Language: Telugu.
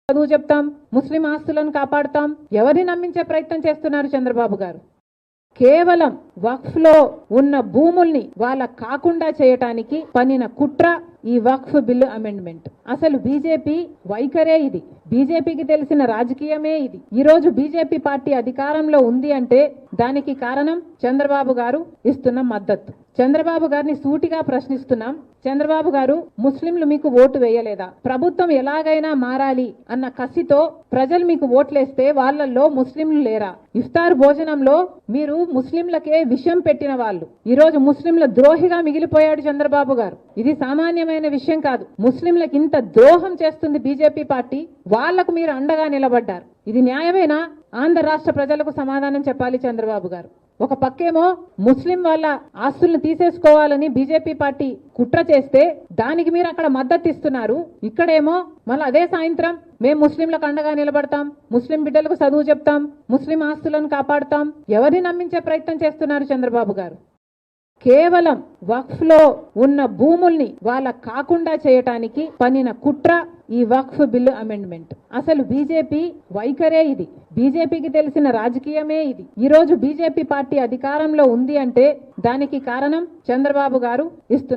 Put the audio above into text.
చదువు చెప్తాం, ముస్లిం ఆస్తులను కాపాడుతాం. ఎవరిని నమ్మించే ప్రయత్నం చేస్తున్నారు చంద్రబాబు గారు? కేవలం వక్ఫ్ లో ఉన్న భూముల్ని వాళ్ళ కాకుండా చేయటానికి పన్నిన కుట్ర ఈ వక్ఫ్ బిల్లు అమెండ్మెంట్. అసలు బీజేపీ వైఖరే ఇది, బీజేపీకి తెలిసిన రాజకీయమే ఇది. ఈ రోజు బీజేపీ పార్టీ అధికారంలో ఉంది అంటే దానికి కారణం చంద్రబాబు గారు ఇస్తున్న మద్దతు. చంద్రబాబు గారిని సూటిగా ప్రశ్నిస్తున్నాం. చంద్రబాబు గారు, ముస్లింలు మీకు ఓటు వేయలేదా? ప్రభుత్వం ఎలాగైనా మారాలి అన్న కసితో ప్రజలు మీకు ఓట్లేస్తే వాళ్ళల్లో ముస్లింలు లేరా? ఇఫ్తార్ భోజనంలో మీరు ముస్లింలకే విషం పెట్టిన వాళ్ళు. ఈ రోజు ముస్లింల ద్రోహిగా మిగిలిపోయాడు చంద్రబాబు గారు. ఇది సామాన్యమైన విషయం కాదు. ముస్లింలకు ఇంత ద్రోహం చేస్తుంది బీజేపీ పార్టీ, వాళ్లకు మీరు అండగా నిలబడ్డారు. ఇది న్యాయమేనా? ఆంధ్ర రాష్ట్ర ప్రజలకు సమాధానం చెప్పాలి చంద్రబాబు గారు. ఒక పక్కేమో ముస్లిం వాళ్ళ ఆస్తులను తీసేసుకోవాలని బీజేపీ పార్టీ కుట్ర చేస్తే దానికి మీరు అక్కడ మద్దతు ఇస్తున్నారు. ఇక్కడేమో మళ్ళీ అదే సాయంత్రం మేము ముస్లింలకు అండగా నిలబడతాం, ముస్లిం బిడ్డలకు చదువు చెప్తాం, ముస్లిం ఆస్తులను కాపాడుతాం. ఎవరిని నమ్మించే ప్రయత్నం చేస్తున్నారు చంద్రబాబు గారు? కేవలం వక్ఫ్ లో ఉన్న భూముల్ని వాళ్ళ కాకుండా చేయటానికి పన్నిన కుట్ర ఈ వక్ఫ్ బిల్లు అమెండ్మెంట్. అసలు బీజేపీ వైఖరే ఇది, బీజేపీకి తెలిసిన రాజకీయమే ఇది. ఈ రోజు బీజేపీ పార్టీ అధికారంలో ఉంది అంటే దానికి కారణం చంద్రబాబు గారు ఇస్తున్న